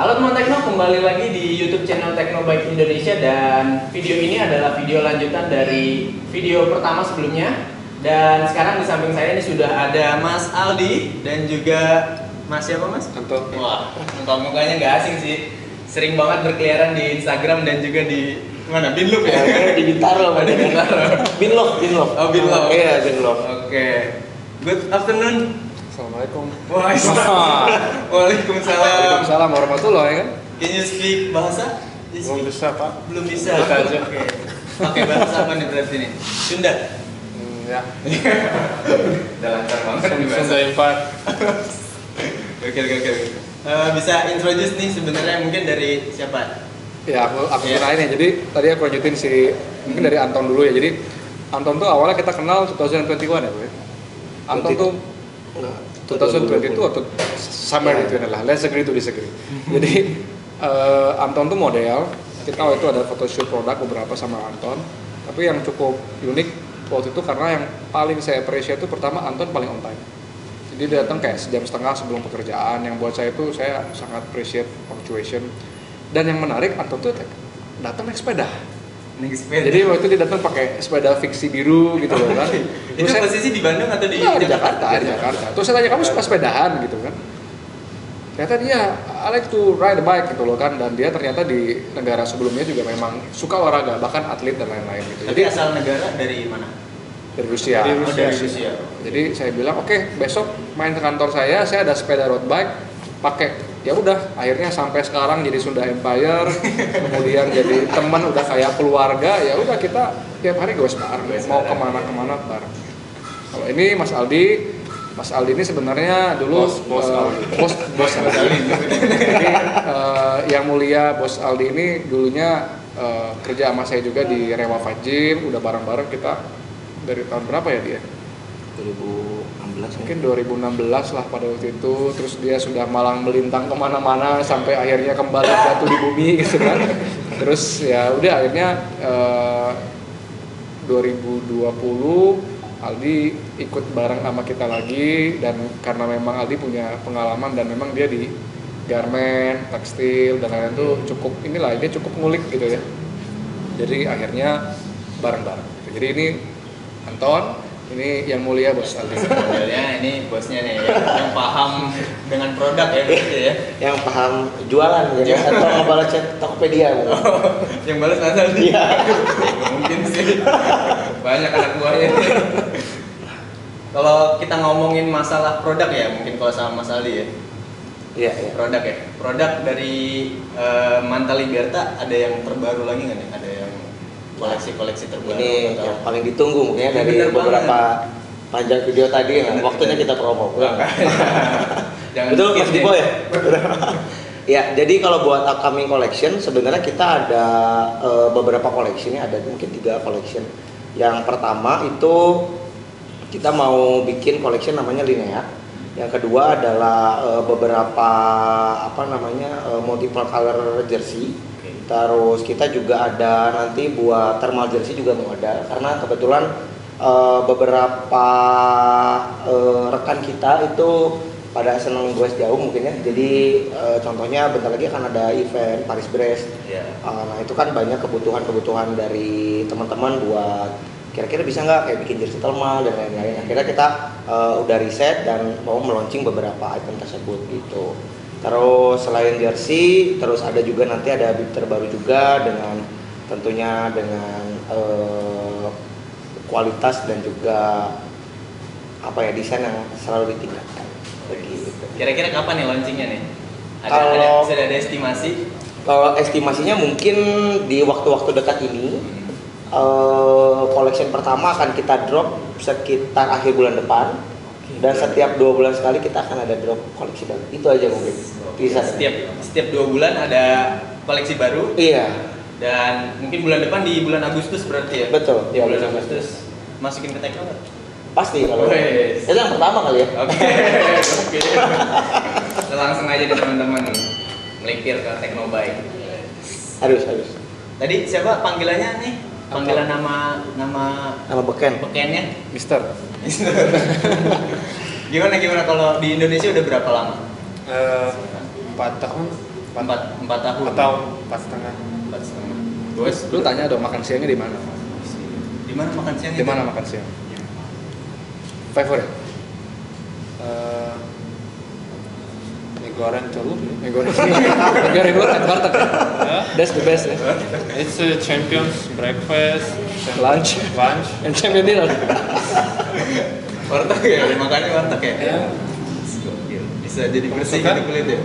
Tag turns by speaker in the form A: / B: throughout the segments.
A: Halo teman Tekno, kembali lagi di YouTube channel Teknobike Indonesia dan video ini adalah video lanjutan dari video pertama sebelumnya. Dan sekarang di samping saya ini sudah ada Mas Aldi dan juga Mas siapa Mas?
B: Anton.
A: Wah, mukanya nggak asing sih. Sering banget berkeliaran di Instagram dan juga di mana? Binlock ya?
B: Di Bintaro.
A: Di Bintaro.
B: Binlock.
A: Oh, Binlock.
B: Iya, Binlock.
A: Oke. Good afternoon.
B: Assalamualaikum.
A: Waalaikumsalam.
B: Waalaikumsalam warahmatullahi kan?
A: Can you speak bahasa?
B: Belum bisa, Pak.
A: Belum bisa. Oke. Oke, bahasa apa nih berarti nih? Sunda.
B: Ya.
A: Udah lancar banget nih bahasa.
B: Sunda Empat.
A: Oke. Bisa introduce nih sebenarnya mungkin dari siapa?
B: Ya, aku kenalin ya. Jadi tadi aku lanjutin mungkin dari Anton dulu ya. Jadi Anton tuh awalnya kita kenal 2021 ya, Bu. Anton tuh 2022 atau somewhere itu adalah let's agree to disagree. Jadi Anton tuh model. Kita waktu itu ada photoshoot produk beberapa sama Anton. Tapi yang cukup unik waktu itu karena yang paling saya appreciate itu pertama Anton paling on time. Jadi dia datang kayak sejam setengah sebelum pekerjaan. Yang buat saya itu saya sangat appreciate punctuation. Dan yang menarik Anton tuh datang naik sepeda. Jadi waktu itu dia datang pakai sepeda fiksi biru gitu loh kan.
A: Itu posisi di Bandung atau di
B: Jakarta? Di Jakarta. Terus saya tanya kamu suka sepedahan gitu kan? Ternyata dia I like to ride a bike gitu loh kan, dan dia ternyata di negara sebelumnya juga memang suka olahraga, bahkan atlet dan lain-lain gitu.
A: Jadi asal negara dari mana?
B: Dari Rusia.
A: Dari Rusia.
B: Jadi saya bilang oke, besok main ke kantor saya ada sepeda road bike pakai. Ya udah, akhirnya sampai sekarang jadi Sunda Empire, kemudian jadi teman, udah kayak keluarga. Ya udah kita tiap hari goes bareng, mau kemana bareng. Kalau ini Mas Aldi ini sebenarnya dulu bos Aldi. Jadi yang mulia Bos Aldi ini dulunya kerja sama saya juga di Rewa Fajim, udah bareng-bareng kita dari tahun berapa ya dia?
C: 2016
B: mungkin 2016 lah pada waktu itu. Terus dia sudah malang melintang kemana-mana sampai akhirnya kembali jatuh di bumi gitu kan. Terus ya udah akhirnya 2020 Aldi ikut bareng sama kita lagi, dan karena memang Aldi punya pengalaman dan memang dia di garment, tekstil dan lain-lain tuh cukup dia cukup ngulik gitu ya. Jadi akhirnya bareng-bareng. Jadi ini Anton, ini yang mulia Bos Aldi.
A: Modelnya ini bosnya nih yang paham dengan produk ya berarti ya.
C: yang paham jualan ya, atau ngebalas chat Tokopedia.
A: Yang balas asal dia. Mungkin sih. Banyak anak buahnya. Kalau kita ngomongin masalah produk ya, mungkin kalau sama Mas Aldi ya.
C: Iya.
A: Produk ya. Produk dari Manta Liberta ada yang terbaru lagi nggak nih? Ada yang koleksi terbaru?
C: Ini
A: atau?
C: yang paling ditunggu mungkin ya dari beberapa panjang video tadi yang waktunya kita promo. Betul Mas Dipo ya? Ya, jadi kalau buat upcoming collection sebenarnya kita ada beberapa collection, ada mungkin 3 collection. Yang pertama itu kita mau bikin collection namanya Linea. Yang kedua adalah beberapa multiple color jersey. Terus kita juga ada nanti buat thermal jersey juga mau ada, karena kebetulan beberapa rekan kita itu pada seneng goes jauh mungkin ya. Jadi contohnya bentar lagi akan ada event Paris-Brest. Nah itu kan banyak kebutuhan dari teman-teman buat kira-kira bisa nggak kayak bikin jersey thermal dan lain-lain. Akhirnya kita udah riset dan mau meluncing beberapa item tersebut gitu. Terus selain jersey, terus ada juga nanti ada bib terbaru juga tentunya dengan kualitas dan juga desain yang selalu ditingkatkan. Begitu.
A: Kira-kira kapan nih launchingnya nih? Sudah ada estimasi?
C: Kalau estimasinya mungkin di waktu-waktu dekat ini. Collection pertama akan kita drop sekitar akhir bulan depan. Dan setiap 2 bulan sekali kita akan ada drop koleksi baru. Itu aja mungkin. Bisa.
A: Setiap 2 bulan ada koleksi baru.
C: Iya.
A: Dan mungkin bulan depan di bulan Agustus berarti ya.
C: Betul.
A: Di bulan Agustus masukin ke Tekno.
C: Pasti kalau. Itu yang pertama kali ya.
A: Oke. Langsung aja nih teman-teman melipir ke Teknobike.
C: Harus.
A: Tadi siapa panggilannya nih? Panggilan nama bekennya?
B: Mister.
A: Gimana kalau di Indonesia udah berapa lama?
B: 4 tahun.
A: 4 tahun.
D: Atau 4,5.
A: 4,5. Goes,
B: Lu tanya dong makan siangnya di mana?
A: di mana makan siang?
B: Di mana makan siang? Favorit?
D: Mie goreng Celup.
B: Mie goreng. Mie goreng lu at warteg ya? That's the best ya.
D: It's a champions breakfast,
B: Lunch.
D: lunch.
B: And champion dinner.
A: Warteg ya, makannya warteg ya.
D: Ya,
A: Gokil. Bisa jadi bersih
D: Suka?
A: gitu kulit ya.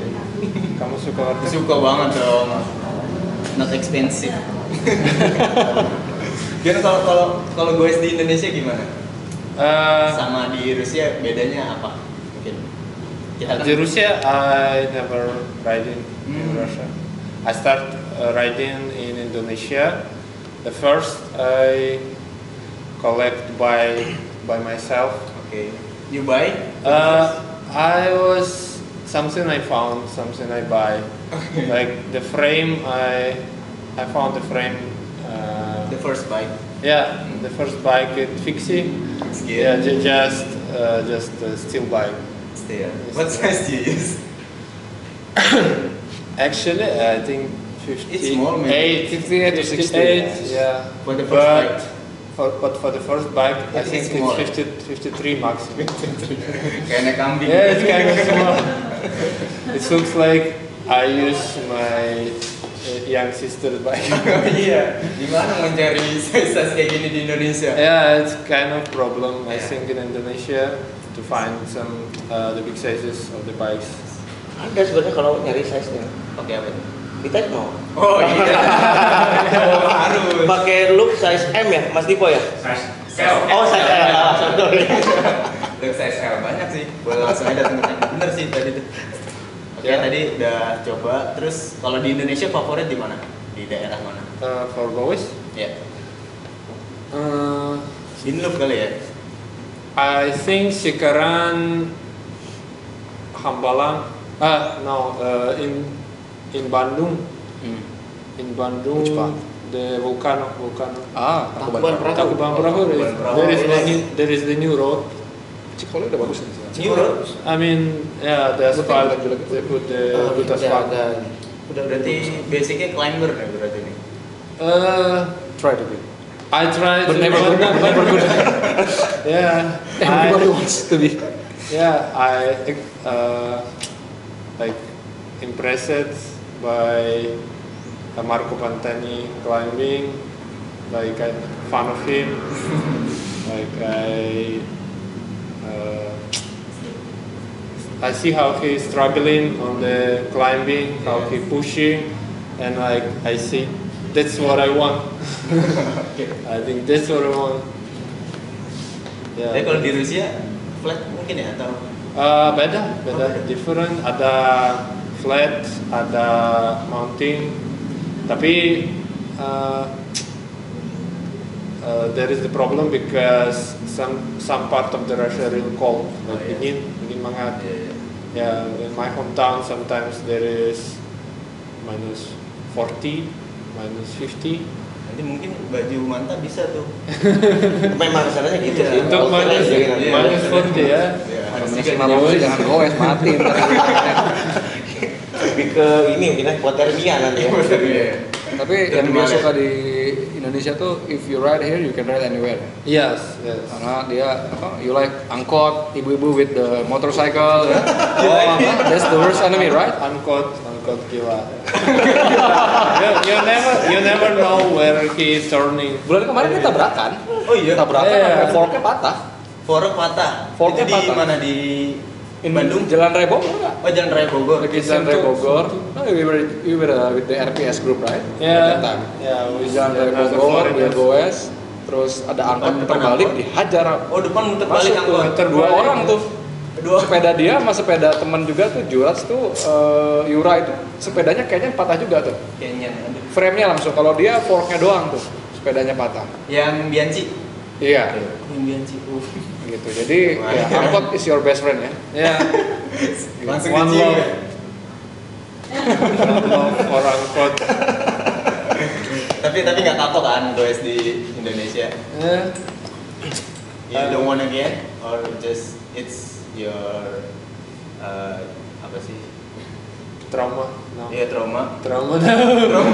D: kamu suka warteg?
A: Suka banget dong. Not expensive. Gimana kalau goes di Indonesia gimana? Sama di Rusia bedanya apa? Mungkin kita
D: Di Rusia, I never riding in
A: Hmm.
D: Russia. I start riding in Indonesia. The first I collect by myself.
A: Oke. You buy?
D: I was something I found, something I buy. Like the frame, I found the frame.
A: The first bike.
D: Yeah, the first bike at Fixie. Yeah, just a steel bike.
A: Still. What size do you use?
D: Actually, I think
A: It's small, maybe.
D: 58
B: to 60,
D: 58, yeah.
A: For the first bike.
D: But for the first bike, I
A: It is
D: think
A: small.
D: it's 53 maximum.
A: Kayak naik kambing.
D: Yeah, it's kind of small. It looks like I use my young sister's bike.
A: Oh iya. Gimana mencari size kayak gini di Indonesia?
D: Yeah, it's kind of problem I
A: Yeah.
D: think in Indonesia to find some the big sizes of the bikes.
C: Ada sebenarnya kalau nyari size-nya.
A: Oke apa itu?
C: Di Tekno.
A: Oh iya. Oh, harus.
C: Pakai loop size M ya, Mas Dipo ya?
A: L.
C: Oh, size L. Sorry.
A: Look size L banyak sih. Boleh langsung aja datang ke Tekno. Bener sih tadi tuh. Oke,
D: Ya.
A: tadi udah coba. Terus kalau di Indonesia favorit di mana? Di daerah mana?
D: For boys,
A: Ya.
D: uh,
A: Inloop kali ya.
D: I think Cikarang, Hambalang. No, in Bandung. In Bandung,
B: Which part?
D: the volcano.
B: Ah,
C: Tangkuban Perahu.
D: Tangkuban Perahu.
A: Tangkuban Perahu.
D: There is the new road.
B: Cikole udah bagus nih.
A: New Road.
D: I mean, yeah, the asphalt.
B: Jelek-jelek.
D: They put the good asphalt.
A: Udah berarti basicnya climber nih berarti nih.
B: Try to be.
D: I tried
B: But
D: to,
B: never good. Never good.
D: yeah,
B: Everybody wants to be.
D: I like impressed by Marco Pantani climbing. Like I'm fan of him. Like I see how he's struggling on the climbing, how he pushing, and like I see that's what I want. I think that's what I want. Yeah.
A: Tapi kalau di Rusia flat mungkin ya atau
D: Beda, different. Ada flat, ada mounting. Tapi there is the problem because some part of the Russia real cold, like dingin banget. Yeah, in my hometown sometimes there is minus 40, minus 50.
A: nanti mungkin baju manta bisa tuh.
C: Memang rencananya gitu
A: Iya.
C: sih.
D: Untuk minus
A: Iya.
D: minus 40 ya.
A: Harus
B: Masih
A: juga
B: malu sih jangan goes mati.
C: Lebih ke ini mungkin hipotermia nanti ya.
A: Iya.
B: Tapi yang dia suka di Indonesia tuh if you ride here you can ride anywhere.
D: Yes.
B: Karena dia apa? You like angkot, ibu-ibu with the motorcycle. Oh, that's the worst enemy, right?
D: Angkot gila. you never know where he is turning.
B: Bulan kemarin kita tabrakan.
A: Oh iya.
B: Tabrakan,
D: Iya.
B: sampai forknya patah.
A: Fork patah.
B: Forknya
A: Itu di
B: patah.
A: mana di Bandung?
B: Jalan Raya Bogor enggak?
A: Oh Jalan Raya Bogor.
B: Lagi Jalan Raya Bogor. No, we were with the RPS group, right?
D: Yeah.
B: At that time.
D: Yeah, we
B: Di Jalan Raya Bogor, dia goes. Terus ada angkot
A: Depan
B: terbalik
A: angkot?
B: dihajar.
A: Oh depan muter balik
B: Masuk tuh,
A: angkot.
B: dua orang tuh.
A: Dua.
B: Sepeda dia sama sepeda teman juga tuh Jurats tuh Yura itu sepedanya kayaknya patah juga tuh.
A: Kayaknya. Aduh.
B: Frame-nya langsung. Kalau dia forknya doang tuh sepedanya patah.
A: Yang Bianchi.
B: Iya.
A: Yang Bianchi.
B: Gitu. Jadi ya, angkot is your best friend ya.
D: Yeah.
A: Langsung
D: One
A: dicium
D: love.
A: ya?
D: One love for angkot.
A: Tapi nggak kapok kan goes di Indonesia?
D: Yeah.
A: You don't want again or just it's your apa sih?
D: trauma now.
A: Iya, trauma.
D: Trauma now.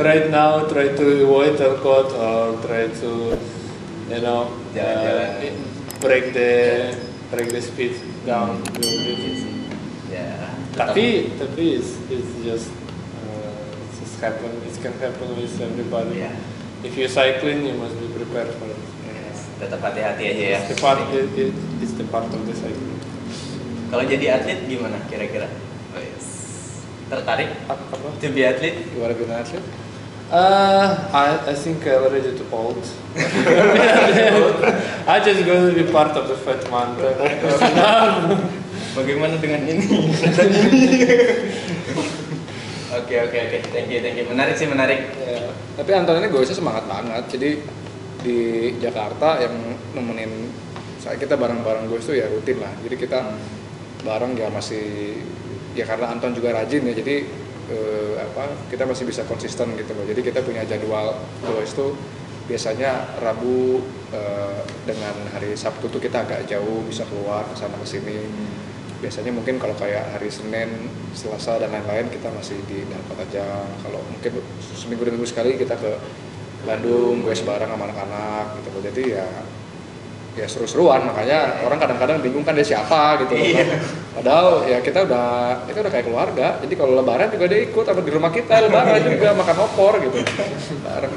D: Right now, try to avoid alcohol or try to, you know,
A: Jalan-jalan.
D: break the speed down a little bit.
A: Ya.
D: Tapi it's just happen. It can happen with everybody.
A: Ya.
D: If you cycling, you must be prepared for it.
A: Yes, tetap hati-hati aja ya.
D: It's the part of the cycling.
A: Kalau jadi atlet gimana kira-kira? Oh, yes. Tertarik
D: Apa?
A: to be atlet?
B: Gimana bikin atlet?
D: I think I'm already too old. I just going to be part of the Fat Mountain.
A: Bagaimana dengan ini? Oke, thank you. Menarik sih, menarik.
B: Ya, tapi Anton ini goesnya semangat banget. Jadi di Jakarta yang nemenin kita bareng-bareng goes tuh ya rutin lah. Jadi kita bareng ya masih ya karena Anton juga rajin ya. Jadi kita masih bisa konsisten gitu loh. Jadi kita punya jadwal goes tuh biasanya Rabu dengan hari Sabtu tuh kita agak jauh bisa keluar ke sana ke sini. Biasanya mungkin kalau kayak hari Senin, Selasa dan lain-lain kita masih di dalam kota aja. Kalau mungkin seminggu 2 minggu sekali kita ke Bandung, gue bareng sama anak-anak gitu. Jadi ya seru-seruan, makanya orang kadang-kadang bingung kan dia siapa gitu loh kan. Padahal ya kita udah kayak keluarga. Jadi kalau lebaran juga dia ikut atau di rumah kita lebaran juga makan opor gitu. Bareng.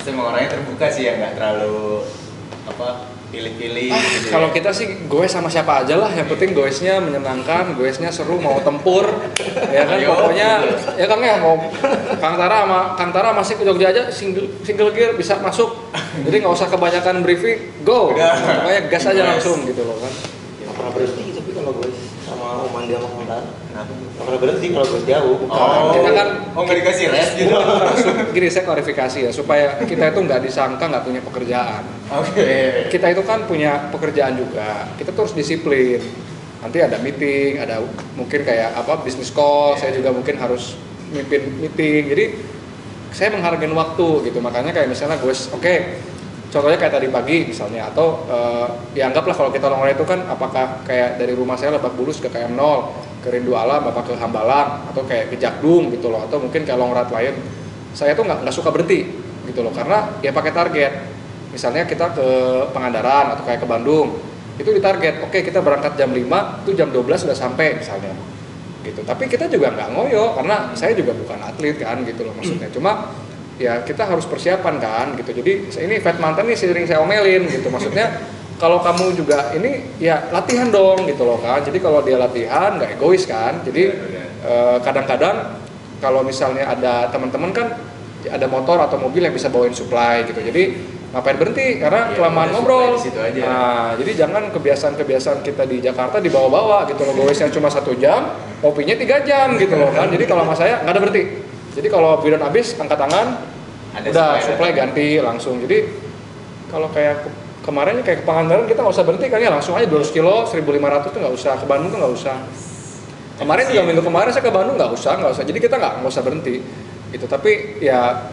A: Semua orangnya terbuka sih ya, nggak terlalu pilih-pilih gitu.
B: Kalau kita sih goes sama siapa aja lah, yang penting goesnya menyenangkan, goesnya seru, mau tempur, ya kan.
A: Ayo,
B: Pokoknya
A: gitu.
B: ya Kang ya mau Kang Tara masih ke Jogja aja single gear bisa masuk, jadi nggak usah kebanyakan briefing, go, pokoknya gas aja langsung gitu loh kan.
C: Nggak pernah berhenti tapi kalau gue sama Om Andi sama Om Tara
A: Kenapa?
C: nggak pernah berhenti kalau gue jauh.
B: Kita kan
A: nggak dikasih rest gitu.
B: Gini saya klarifikasi ya supaya kita itu nggak disangka nggak punya pekerjaan.
A: Oke.
B: Kita itu kan punya pekerjaan juga, kita tuh harus disiplin. Nanti ada meeting, ada mungkin kayak business call, saya juga mungkin harus mimpin meeting. Jadi saya menghargai waktu gitu, makanya kayak misalnya gue contohnya kayak tadi pagi misalnya, atau ya anggaplah kalau kita long ride itu kan apakah kayak dari rumah saya Lebak Bulus ke KM0, ke Rindu Alam, apa ke Hambalang, atau kayak ke Jakdung gitu loh, atau mungkin kayak long ride lain. Saya tuh nggak suka berhenti gitu loh, karena ya pakai target. Misalnya kita ke Pangandaran atau kayak ke Bandung, itu ditarget, oke kita berangkat jam 5, itu jam 12 sudah sampai misalnya gitu. Tapi kita juga nggak ngoyo, karena saya juga bukan atlet kan gitu loh maksudnya. Cuma ya kita harus persiapan kan gitu. Jadi ini Fat Mountain nih sering saya omelin gitu, maksudnya kalau kamu juga ini ya latihan dong gitu loh kan. Jadi kalau dia latihan nggak egois kan. Jadi kadang-kadang kalau misalnya ada teman-teman kan ada motor atau mobil yang bisa bawain supply gitu, jadi ngapain berhenti karena kelamaan ngobrol.
A: Aja.
B: Nah, jadi jangan kebiasaan kita di Jakarta dibawa-bawa gitu loh, goesnya cuma 1 jam, kopinya 3 jam gitu loh kan. Jadi kalau sama saya nggak ada berhenti. Jadi kalau bidon habis angkat tangan,
A: ada
B: udah supply ganti langsung. Jadi kalau kayak kemarin kayak ke Pangandaran kita nggak usah berhenti kan ya, langsung aja 200 kilo 1.500 tuh nggak usah, ke Bandung tuh nggak usah. Kemarin juga minggu kemarin saya ke Bandung nggak usah. Jadi kita nggak usah berhenti gitu. Tapi ya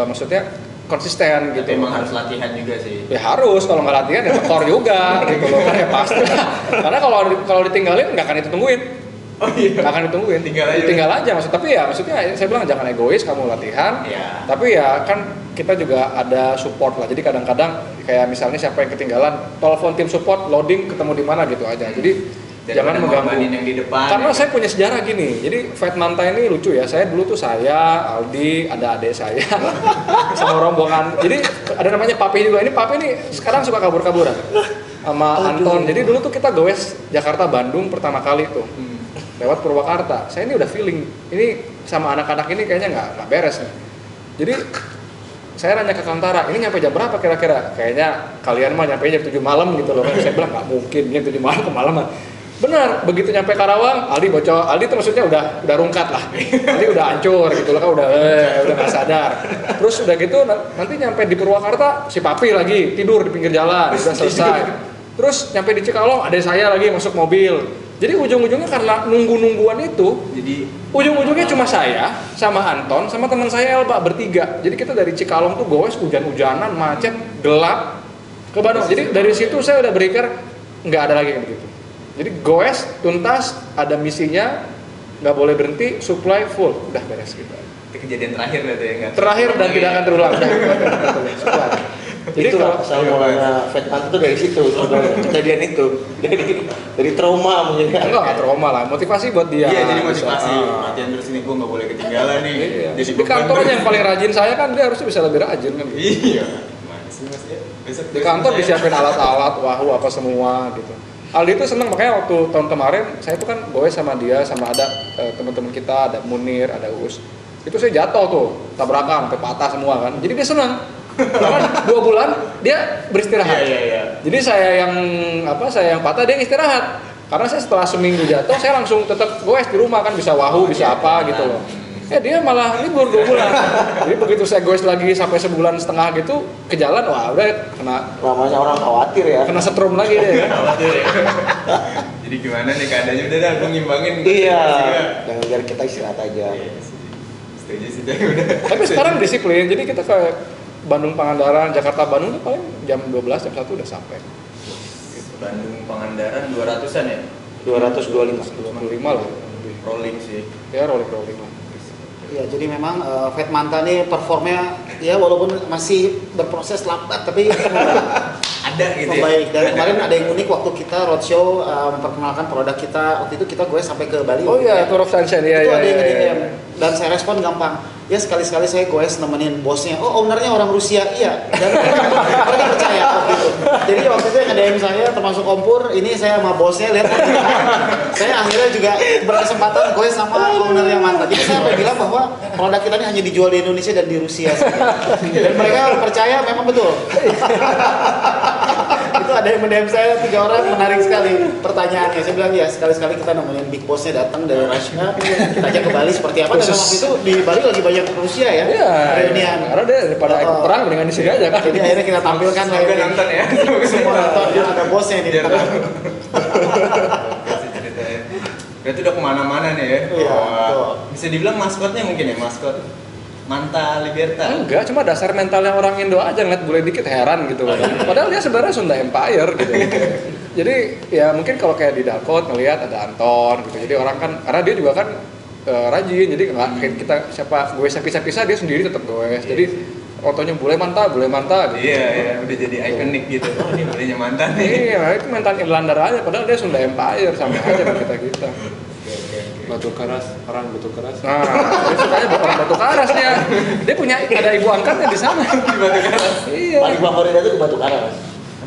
B: maksudnya konsisten gitu.
A: Tapi emang harus latihan juga sih.
B: Ya harus, kalau nggak latihan ya tekor juga gitu loh kan ya pasti. Karena kalau ditinggalin nggak akan ditungguin.
A: Oh iya.
B: Nggak akan ditungguin. Tinggal aja maksudnya saya bilang jangan egois, kamu latihan.
A: Iya.
B: Tapi ya kan kita juga ada support lah. Jadi kadang-kadang kayak misalnya siapa yang ketinggalan, telepon tim support, loading ketemu di mana gitu aja. Jadi jangan mengganggu
A: yang di depan.
B: Karena saya punya sejarah gini. Jadi Fat Mountain ini lucu ya. Saya dulu tuh Aldi, ada adik saya sama rombongan. Jadi ada namanya Papi juga. Ini Papi ini sekarang suka kabur-kaburan sama Anton. Jadi dulu tuh kita goes Jakarta Bandung pertama kali tuh. Lewat Purwakarta. Saya ini udah feeling ini sama anak-anak ini kayaknya nggak beres nih. Jadi saya nanya ke Kang Tara, ini nyampe jam berapa kira-kira? Kayaknya kalian mah nyampe jam 7 malam gitu loh. Saya bilang nggak mungkin jam 7 malam kemalaman. Benar, begitu nyampe Karawang, Aldi bocor. Aldi itu maksudnya udah rungkat lah. Aldi udah hancur gitu loh kan, udah nggak sadar. Terus udah gitu nanti nyampe di Purwakarta si Papi lagi tidur di pinggir jalan, udah selesai. Terus nyampe di Cikalong ada saya lagi masuk mobil. Jadi ujung-ujungnya karena nunggu-nungguan itu,
A: jadi
B: ujung-ujungnya cuma saya sama Anton sama teman saya Elba bertiga. Jadi kita dari Cikalong tuh goes hujan-hujanan, macet, gelap ke Bandung. Jadi dari situ saya udah berpikir nggak ada lagi kayak begitu. Jadi goes tuntas, ada misinya, nggak boleh berhenti, supply full, udah beres gitu.
A: Itu kejadian terakhir berarti ya nggak?
B: Terakhir dan tidak akan terulang. Udah, supply. Jadi
C: itulah
B: kalau
C: asal mulanya Fatman itu dari situ sebenarnya kejadian itu dari trauma menjadi
B: enggak trauma lah, motivasi buat dia.
A: Iya, jadi motivasi.
B: Bisa.
A: Latihan terus ini gue nggak boleh ketinggalan nih.
B: Iya.
A: Jadi
B: Di kantor aja yang paling rajin saya kan, dia harusnya bisa lebih rajin kan.
A: Iya. Gimana sih Mas ya? Besok
B: Di kantor disiapin alat-alat, wahyu apa semua gitu. Aldi itu seneng, makanya waktu tahun kemarin saya tuh kan goes sama dia, sama ada teman-teman kita, ada Munir, ada Uus. Itu saya jatuh tuh, tabrakan, sampai patah semua kan. Jadi dia seneng. Karena 2 bulan dia beristirahat.
A: Iya.
B: Jadi saya yang patah, dia istirahat. Karena saya setelah seminggu jatuh, saya langsung tetap goes di rumah kan, bisa wahyu, bisa apa gitu loh. Dia malah libur 2 bulan. Jadi begitu saya goes lagi sampai sebulan setengah gitu ke jalan, wah udah kena
C: namanya orang khawatir ya.
B: kena setrum lagi deh kan.
A: Khawatir ya. Jadi gimana nih keadaannya, udah dah gue ngimbangin.
C: Iya. Jangan biar kita istirahat aja.
A: Setuju sih deh udah.
B: Tapi sekarang disiplin, jadi kita ke Bandung Pangandaran, Jakarta Bandung tuh paling jam 12, jam 1 udah sampai.
A: Bandung Pangandaran 200-an ya?
C: 225.
B: 25 lah. Lebih.
A: Rolling sih.
B: Ya rolling lah.
E: Ya, jadi memang Fatmanta nih performnya ya walaupun masih berproses lambat tapi
A: Ada gitu ya?
E: membaik. Dan kemarin ada yang unik waktu kita roadshow memperkenalkan produk kita, waktu itu kita gue sampai ke Bali.
B: Oh iya, Tour of Sunshine ya.
E: Itu ada yang nge-DM dan saya respon gampang. Ya sekali-sekali saya goes nemenin bosnya. Oh, ownernya orang Rusia. Iya. Dan mereka percaya waktu itu. Jadi waktu itu yang nge-DM saya termasuk Kompur, ini saya sama bosnya lihat. Saya akhirnya juga berkesempatan goes sama owner yang mantan. Jadi saya sampai bilang bahwa produk kita ini hanya dijual di Indonesia dan di Rusia saja. Dan mereka percaya memang betul. Itu ada yang mendem saya 3 orang, menarik sekali pertanyaannya. Saya bilang ya sekali-sekali kita nemenin big bossnya datang dari Rusia, kita ajak ke Bali seperti apa. Dan waktu itu di Bali lagi banyak Rusia ya,
B: Iya.
E: reunian.
B: Karena dia daripada ikut perang mendingan di sini aja kan.
E: Jadi akhirnya kita tampilkan
A: Sampai nonton ya?
E: semua nonton, dia ada bosnya nih.
A: Biar tahu. Kasih ceritanya. Berarti udah kemana-mana nih ya?
E: Iya,
A: Wah,
E: betul.
A: bisa dibilang maskotnya mungkin ya, maskot Manta Liberta.
B: Enggak, cuma dasar mentalnya orang Indo aja ngeliat bule dikit heran gitu. Padahal dia sebenarnya Sunda Empire gitu. Jadi ya mungkin kalau kayak di Dakot ngelihat ada Anton gitu. Jadi orang kan, karena dia juga kan rajin, jadi nggak kayak kita siapa gue pisah-pisah dia sendiri tetap goes. Jadi fotonya bule manta gitu.
A: Iya, udah jadi ikonik gitu. Oh, ini bulenya mantan nih.
B: Iya, itu mental Irlander aja. Padahal dia Sunda Empire sama aja sama kita.
D: Batu Karas, orang Batu Karas.
B: Nah, dia sukanya orang Batu Karas dia. Dia punya ada ibu angkatnya di sana.
A: Di Batu Karas.
B: Iya.
C: Paling favorit itu ke Batu Karas.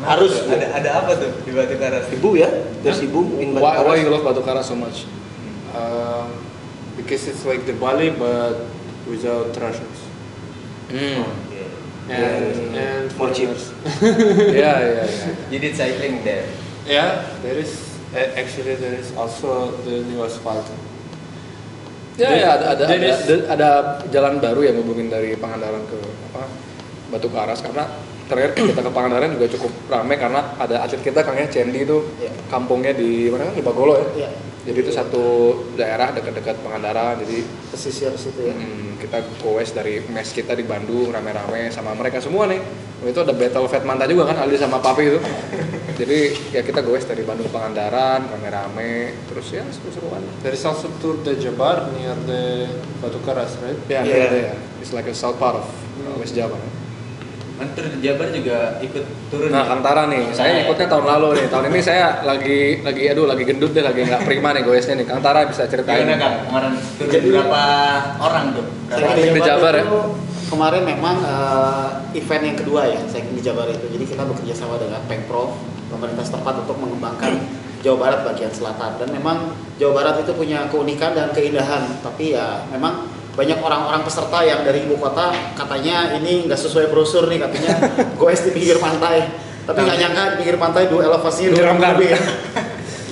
C: Harus
A: Ada apa tuh di Batu Karas?
C: ibu ya, there's ibu in Batu
B: Why
C: Karas.
B: you love Batu Karas so much?
D: Because it's like the Bali but without Russians. And
C: More cheap.
D: foreigners.
B: Iya.
A: You did cycling there.
D: Yeah, there is actually there is also the new asphalt.
B: Ya,
D: There is-
B: ada jalan baru yang menghubungin dari Pangandaran ke Batu Karas, karena terakhir kita ke Pangandaran juga cukup ramai karena ada atlet kita Kang Cendi itu
E: Iya.
B: kampungnya di mana kan, di Bagolo ya.
E: Iya.
B: Jadi itu satu daerah dekat-dekat Pangandaran. Jadi
E: Pesisir situ ya.
B: kita goes dari mes kita di Bandung rame-rame sama mereka semua nih. Itu ada battle Fatmanta juga kan, Aldi sama Papi itu. Jadi ya kita goes dari Bandung Pangandaran rame-rame, terus ya seru-seruan.
D: There is also Tour de Jabar near the Batu Karas, right?
B: Ya,
C: Iya.
B: it's like a south part of West Java.
A: Mantur di Jabar juga ikut turun.
B: Nah,
A: ya?
B: Kantara nih, saya ikutnya tahun lalu nih. Tahun ini saya lagi gendut deh, lagi nggak prima nih goesnya nih. Kantara bisa ceritain.
A: Gimana Kang? Kemarin turun berapa orang tuh?
B: Cycling di Jabar ya?
E: itu kemarin memang event yang kedua ya, cycling di Jabar itu. Jadi kita bekerja sama dengan Pemprov, pemerintah setempat untuk mengembangkan Jawa Barat bagian selatan. Dan memang Jawa Barat itu punya keunikan dan keindahan. Tapi ya memang banyak orang-orang peserta yang dari ibu kota katanya ini nggak sesuai brosur nih, katanya goes di pinggir pantai. Tapi nggak nyangka di pinggir pantai elevasinya 2 lebih ya.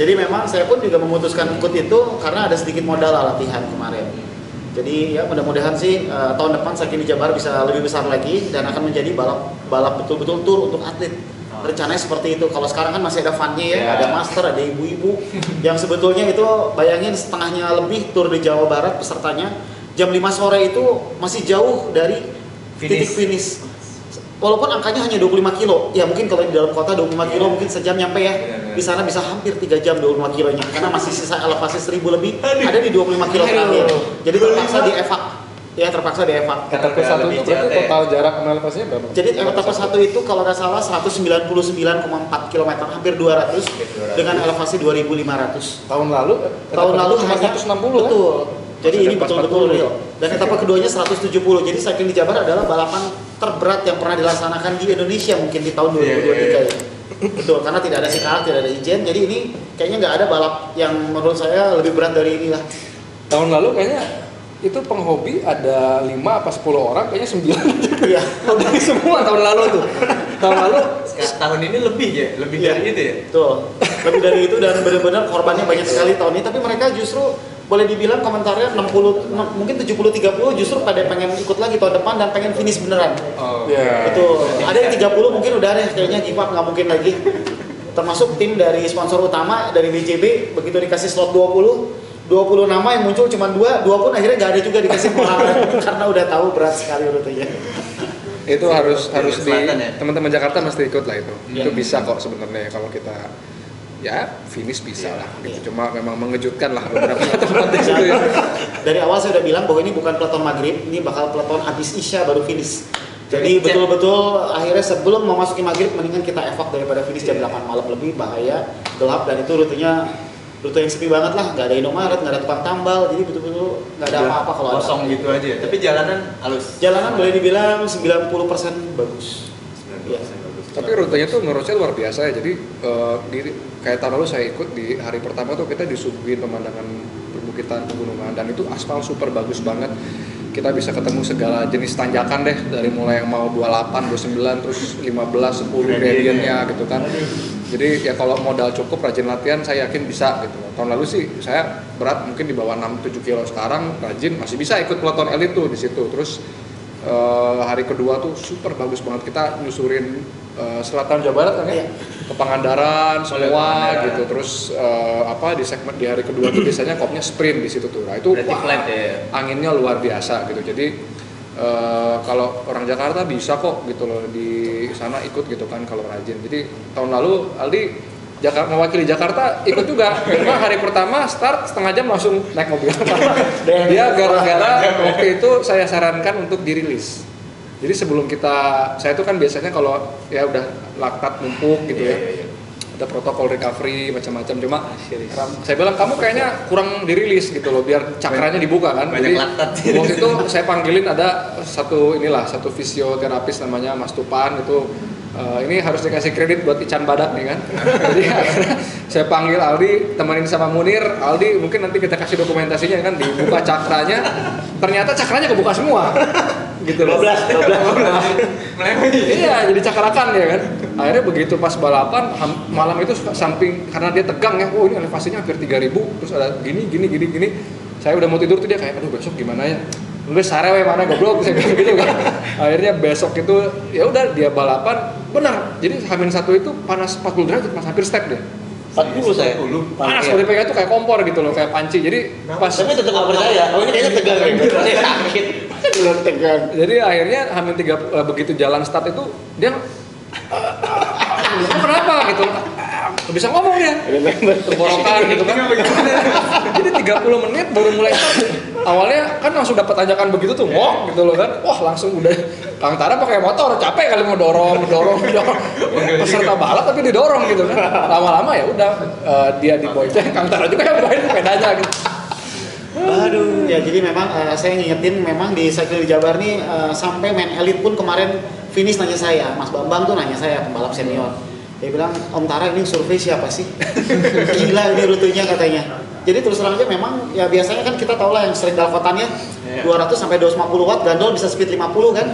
E: Jadi memang saya pun juga memutuskan ikut itu karena ada sedikit modal latihan kemarin. Jadi ya mudah-mudahan sih tahun depan Cycling di Jabar bisa lebih besar lagi dan akan menjadi balap betul-betul tour untuk atlet. Rencananya seperti itu. Kalau sekarang kan masih ada funnya ya, ada master, ada ibu-ibu yang sebetulnya itu bayangin setengahnya lebih tour di Jawa Barat pesertanya. Jam 5 sore itu masih jauh dari titik finish. Walaupun angkanya hanya 25 kilo. Ya mungkin kalau di dalam kota 25 kilo mungkin sejam nyampe ya. Di sana bisa hampir 3 jam 25 kilonya karena masih sisa elevasi 1000 lebih, ada di 25 kilo terakhir. Jadi terpaksa dievak. Ya terpaksa dievak.
B: Etape 1 itu berarti total jarak elevasinya berapa?
E: Jadi etape 1 itu kalau nggak salah 199,4 km, hampir 200 dengan elevasi 2.500.
B: Tahun lalu
E: Hanya
B: 160 kan?
E: Betul. Jadi
B: Masih
E: ini
B: dekat
E: betul-betul
B: 40.
E: real. Dan etape keduanya 170. Jadi Cycling di Jabar adalah balapan terberat yang pernah dilaksanakan di Indonesia mungkin di tahun 2023 ya. Betul, karena tidak ada sikal, tidak ada izin. Jadi ini kayaknya nggak ada balap yang menurut saya lebih berat dari ini lah.
B: Tahun lalu kayaknya itu penghobi ada 5 apa 10 orang, kayaknya 9.
E: Iya.
B: Dari semua tahun lalu tuh. Tahun lalu
A: Tahun ini lebih ya, lebih dari itu ya.
E: Betul. Lebih dari itu dan benar-benar korbannya banyak sekali tahun ini. Tapi mereka justru boleh dibilang komentarnya 60, mungkin 70-30 justru pada pengen ikut lagi tahun depan dan pengen finish beneran.
A: Oh.
B: ya.
E: Betul. Ada yang 30 mungkin udah deh kayaknya give up, nggak mungkin lagi. Termasuk tim dari sponsor utama dari BJB, begitu dikasih slot 20 nama yang muncul cuma 2 pun akhirnya nggak ada juga dikasih orang karena udah tahu berat sekali rutenya.
B: Itu harus di
A: Selatan ya?
B: teman-teman Jakarta mesti ikut lah itu.
E: Iya.
B: Itu bisa kok sebenarnya kalau kita ya finish bisa lah gitu. Cuma memang mengejutkan lah beberapa tempat di situ ya.
E: Dari awal saya udah bilang bahwa ini bukan peloton maghrib, ini bakal peloton habis isya baru finish. Jadi betul-betul akhirnya sebelum memasuki maghrib mendingan kita evak daripada finish jam 8 malam lebih, bahaya, gelap, dan itu rutenya rute yang sepi banget lah, nggak ada Indomaret, nggak ada tukang tambal, jadi betul-betul nggak ada apa-apa kalau ada.
A: Kosong gitu aja ya. Tapi jalanan halus.
E: Jalanan boleh dibilang 90% bagus.
A: 90%
E: Iya.
A: bagus.
B: Tapi rutenya tuh menurut saya luar biasa ya. Jadi kayak tahun lalu saya ikut di hari pertama tuh kita disuguhin pemandangan perbukitan, pegunungan, dan itu aspal super bagus banget. Kita bisa ketemu segala jenis tanjakan deh, dari mulai yang mau 28, 29, terus 15, 10 gradientnya gitu kan. Jadi ya kalau modal cukup, rajin latihan, saya yakin bisa gitu. Tahun lalu sih saya berat mungkin di bawah 6-7 kilo, sekarang rajin masih bisa ikut peloton elit tuh di situ. Terus hari kedua tuh super bagus banget, kita nyusurin selatan Jawa Barat kan ya,
E: Iya.
B: ke Pangandaran semua
A: Pangandaran.
B: gitu. Terus di segmen di hari kedua tuh biasanya kopnya sprint di situ tuh. Nah itu
A: Berarti flat ya.
B: anginnya luar biasa gitu. Jadi kalau orang Jakarta bisa kok gitu loh di sana ikut gitu kan kalau rajin. Jadi tahun lalu Aldi mewakili Jakarta ikut juga. Cuma hari pertama start setengah jam langsung naik mobil. Dia gara-gara waktu itu saya sarankan untuk dirilis. Jadi sebelum saya itu kan biasanya kalau ya udah laktat numpuk gitu ya. Ada protokol recovery macam-macam, cuma saya bilang kamu kayaknya kurang dirilis gitu loh, biar cakranya dibuka kan.
A: Banyak
B: Jadi
A: laktat.
B: waktu itu saya panggilin ada satu fisioterapis namanya Mas Tupan itu. Ini harus dikasih kredit buat Ican Badak nih kan. Jadi akhirnya saya panggil Aldi, temenin sama Munir. Aldi mungkin nanti kita kasih dokumentasinya kan, dibuka cakranya. Ternyata cakranya kebuka semua. Gitu loh.
C: 12.
B: Iya, jadi cakrakan ya kan. Akhirnya begitu pas balapan malam itu samping karena dia tegang ya. Oh, ini elevasinya hampir 3000, terus ada gini. Saya udah mau tidur tuh dia kayak aduh besok gimana ya? Lu sarewe mana goblok, saya bilang gitu kan. Akhirnya besok itu ya udah dia balapan benar. Jadi H-1 itu panas 40 derajat, pas hampir step dia.
C: 40 saya.
B: Panas kalau dipegang tuh kayak kompor gitu loh, kayak panci. Jadi pas
C: Tapi tetap nggak percaya. Oh ini kayaknya tegang ya. Sakit.
E: Tegang.
B: jadi akhirnya H-3 begitu jalan start itu dia kenapa gitu. Nggak bisa ngomong ya. Tenggorokan gitu kan. Jadi 30 menit baru mulai start. Awalnya kan langsung dapat ajakan begitu tuh, wah gitu loh kan. Wah, langsung udah Kang Tara pakai motor, capek kali mau dorong. Peserta balap tapi didorong gitu kan. Lama-lama ya udah dia dibonceng, Kang Tara juga yang bawain sepedanya gitu.
E: Aduh, ya jadi memang saya ngingetin memang di Cycling di Jabar nih sampai main elit pun kemarin finish nanya saya, Mas Bambang tuh nanya saya, pembalap senior. Dia bilang, Om Tara ini survei siapa sih? Gila ini rutenya katanya. Jadi terus terang aja memang ya biasanya kan kita tahu lah yang sering dalkotannya 200 sampai 250 watt, gandol bisa speed 50 kan.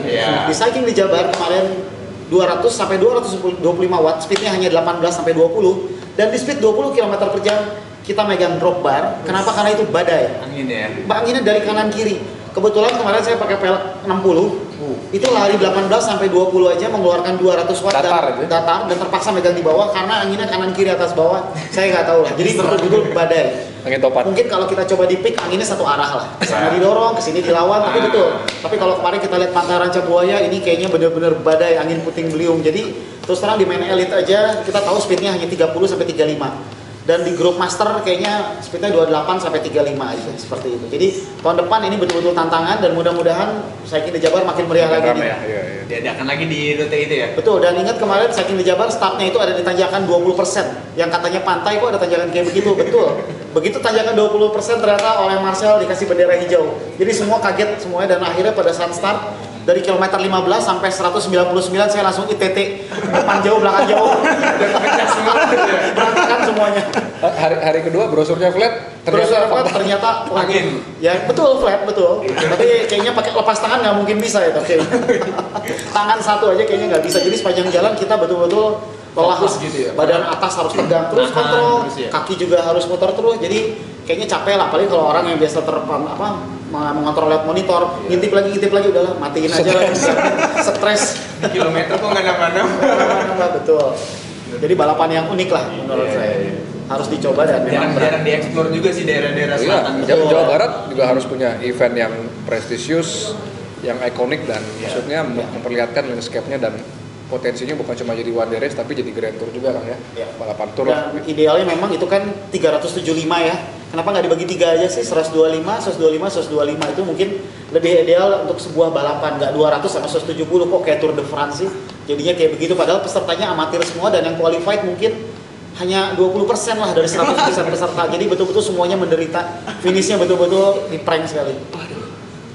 E: Di Cycling di Jabar kemarin 200 sampai 225 watt, speednya hanya 18 sampai 20, dan di speed 20 km per jam kita megang drop bar. Kenapa? Karena itu badai.
A: Angin ya.
E: Anginnya dari kanan kiri. Kebetulan kemarin saya pakai pelek 60. Itu lari 18 sampai 20 aja mengeluarkan 200 watt datar dan terpaksa megang di bawah karena anginnya kanan kiri atas bawah. Saya nggak tahu lah. Jadi betul-betul badai.
B: Angin topan.
E: Mungkin kalau kita coba di pick anginnya satu arah lah. Sana didorong, ke sini dilawan, tapi betul. Tapi kalau kemarin kita lihat Pantai Rancabuaya ini kayaknya benar-benar badai, angin puting beliung. Jadi Terus terang di main elite aja kita tahu speednya hanya 30 sampai 35. Dan di grup master kayaknya speednya 28 sampai 35 aja seperti itu. Jadi tahun depan ini betul-betul tantangan dan mudah-mudahan Saikin di Jabar makin meriah lagi nih.
A: Diadakan lagi di rute itu ya.
E: Betul, dan ingat kemarin Saikin di Jabar startnya itu ada di tanjakan 20%. Yang katanya pantai kok ada tanjakan kayak begitu, betul. Begitu tanjakan 20% ternyata oleh Marcel dikasih bendera hijau. Jadi semua kaget semuanya dan akhirnya pada saat start dari kilometer 15 sampai 199 saya langsung ITT, depan jauh belakang jauh. Berantakan semuanya.
B: Hari kedua brosurnya flat,
E: ternyata
A: angin.
E: Ya betul flat betul. Tapi kayaknya pakai lepas tangan nggak mungkin bisa ya, oke. Tangan satu aja kayaknya nggak bisa. Jadi sepanjang jalan kita betul-betul lelah
A: gitu ya.
E: Badan atas harus tegang terus
A: Nahan
E: kontrol,
A: terus ya.
E: kaki juga harus muter terus. Jadi kayaknya capek lah. Apalagi kalau orang yang biasa mengontrol lihat monitor, ngintip lagi udahlah matiin aja lah. Stres.
A: Kilometer kok nggak mana-mana.
E: Betul. Jadi balapan yang unik lah menurut saya. Harus dicoba dan memang
A: jarang dieksplor juga sih daerah-daerah selatan.
B: Jawa Barat juga harus punya event yang prestisius, yang ikonik dan maksudnya memperlihatkan landscape-nya dan potensinya bukan cuma jadi one day race tapi jadi grand tour juga kan ya. Balapan tour.
E: Dan idealnya memang itu kan 375 ya. Kenapa nggak dibagi 3 aja sih? 125 itu mungkin lebih ideal untuk sebuah balapan, nggak 200 sama 170 kok kayak Tour de France sih. Jadinya kayak begitu padahal pesertanya amatir semua dan yang qualified mungkin hanya 20% lah dari 100% peserta. Jadi betul-betul semuanya menderita. Finishnya betul-betul di prank sekali.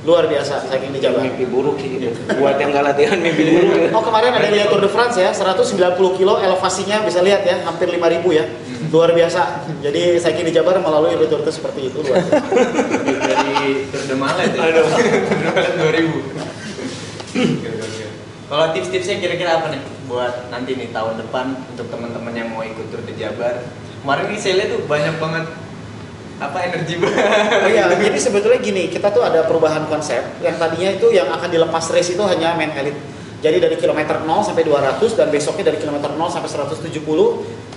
E: Luar biasa Saikin di Jabar.
C: Mimpi buruk sih gitu. Buat yang nggak latihan mimpi buruk.
E: Oh kemarin ada lihat Tour de France ya, 190 kilo elevasinya bisa lihat ya, hampir 5.000 ya. Luar biasa. Jadi Saikin di Jabar melalui rute seperti itu luar biasa.
A: Dari Tour de Malais ya. Tour de Malais 2000. Kalau tips-tipsnya kira-kira apa nih buat nanti nih tahun depan untuk teman-teman yang mau ikut Tour de Jabar? Kemarin nih saya lihat tuh banyak banget energi banget.
E: Oh iya, jadi sebetulnya gini, kita tuh ada perubahan konsep. Yang tadinya itu yang akan dilepas race itu hanya main elite. Jadi dari kilometer 0 sampai 200 dan besoknya dari kilometer 0 sampai 170.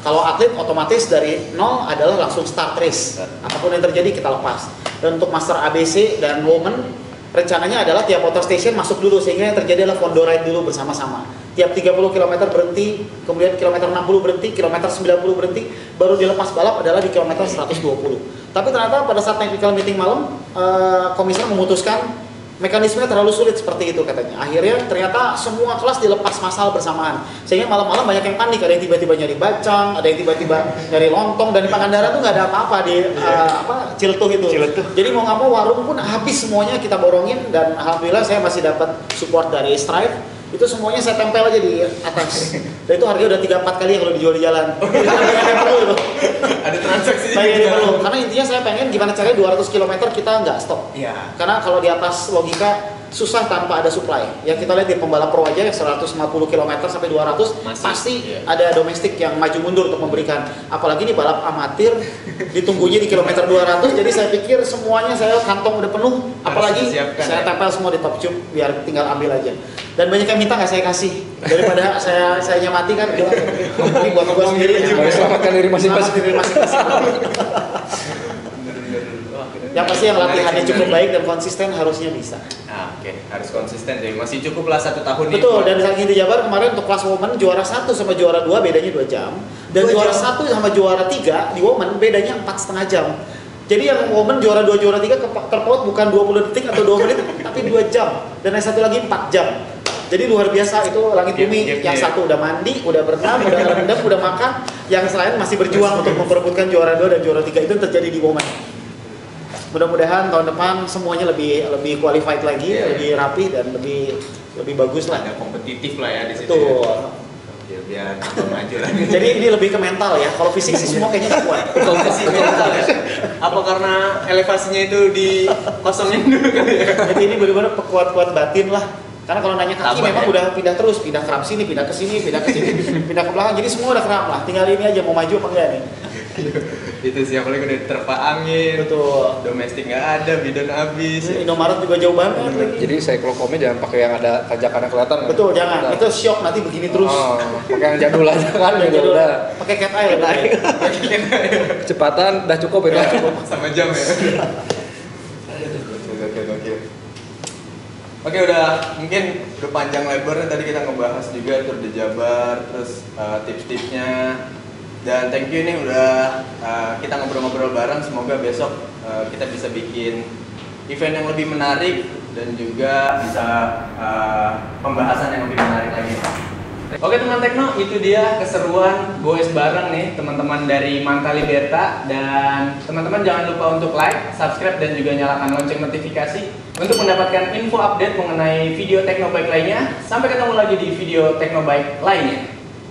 E: Kalau atlet otomatis dari 0 adalah langsung start race. Apapun yang terjadi kita lepas. Dan untuk master ABC dan woman rencananya adalah tiap water station masuk dulu sehingga yang terjadi adalah fondo ride dulu bersama-sama. Tiap 30 km berhenti, kemudian kilometer 60 berhenti, kilometer 90 berhenti, baru dilepas balap adalah di kilometer 120. Tapi ternyata pada saat technical meeting malam, komisioner memutuskan mekanismenya terlalu sulit seperti itu katanya. Akhirnya ternyata semua kelas dilepas massal bersamaan. Sehingga malam-malam banyak yang panik, ada yang tiba-tiba nyari bacang, ada yang tiba-tiba nyari lontong, dan di Pangandaran tuh nggak ada apa-apa di Ciltuh itu. Jadi mau nggak mau warung pun habis semuanya kita borongin, dan alhamdulillah saya masih dapat support dari Strive. Itu semuanya saya tempel aja di atas. Dan itu harganya udah 3-4 kali kalau dijual di jalan.
A: Ada transaksi
E: perlu. Karena intinya saya pengen gimana caranya 200 km kita nggak stop.
A: Iya.
E: Karena kalau di atas logika susah tanpa ada supply. Yang kita lihat di pembalap pro aja yang 150 km sampai 200 pasti ada domestik yang maju mundur untuk memberikan. Apalagi di balap amatir ditunggunya di kilometer 200. Jadi saya pikir semuanya saya kantong udah penuh. Apalagi saya tempel semua di top tube biar tinggal ambil aja. Dan banyak yang minta nggak saya kasih daripada saya mati kan. Ini buat gua sendiri.
B: Selamatkan diri masing-masing.
E: Yang pasti yang latihannya cukup baik dan konsisten harusnya bisa.
A: Oke, harus konsisten jadi masih cukup lah 1 tahun ini.
E: Betul, dan Saikin di Jabar kemarin untuk kelas woman juara 1 sama juara 2 bedanya 2 jam. Dan juara 1 sama juara 3 di woman bedanya 4,5 jam. Jadi yang woman juara 2 juara 3 terpaut bukan 20 detik atau 2 menit tapi 2 jam. Dan yang satu lagi 4 jam. Jadi luar biasa itu langit bumi. Yang satu udah mandi, udah berenang, udah rendam, udah makan. Yang lain masih berjuang untuk memperebutkan juara 2 dan juara 3 itu terjadi di woman. Mudah-mudahan tahun depan semuanya lebih qualified lagi, lebih rapi dan lebih bagus lah.
A: Ada kompetitif lah ya di situ.
E: Betul.
A: Ya, biar maju lah.
E: Jadi ini lebih ke mental ya. Kalau fisik sih semua kayaknya nggak kuat.
A: Kompetisi mental ya. Apa karena elevasinya itu dikosongin dulu kali ya?
E: Jadi ini benar-benar kuat batin lah. Karena kalau nanya kaki memang udah pindah terus, pindah kram sini, pindah ke sini, pindah ke sini, pindah ke belakang. Jadi semua udah kram lah. Tinggal ini aja mau maju apa enggak nih.
A: Itu siapa lagi udah diterpa angin.
E: Betul.
A: Domestik nggak ada, bidon habis.
E: Indomaret juga jauh banget lagi.
B: Jadi cyclochrome jangan pakai yang ada tanjakan yang kelihatan.
E: Betul, jangan. Itu shock nanti begini terus.
B: Pakai yang jadul aja kan.
E: Jadul. Pakai cat eye.
B: Kecepatan udah cukup ya.
A: Sama jam ya. Oke, mungkin udah panjang lebarnya tadi kita ngebahas juga Tour de Jabar, terus tips-tipsnya. Dan thank you nih udah kita ngobrol-ngobrol bareng. Semoga besok kita bisa bikin event yang lebih menarik dan juga bisa pembahasan yang lebih menarik lagi. Oke teman Tekno, itu dia keseruan goes bareng nih teman-teman dari Manta Liberta. Dan teman-teman jangan lupa untuk like, subscribe, dan juga nyalakan lonceng notifikasi untuk mendapatkan info update mengenai video Teknobike lainnya. Sampai ketemu lagi di video Teknobike lainnya.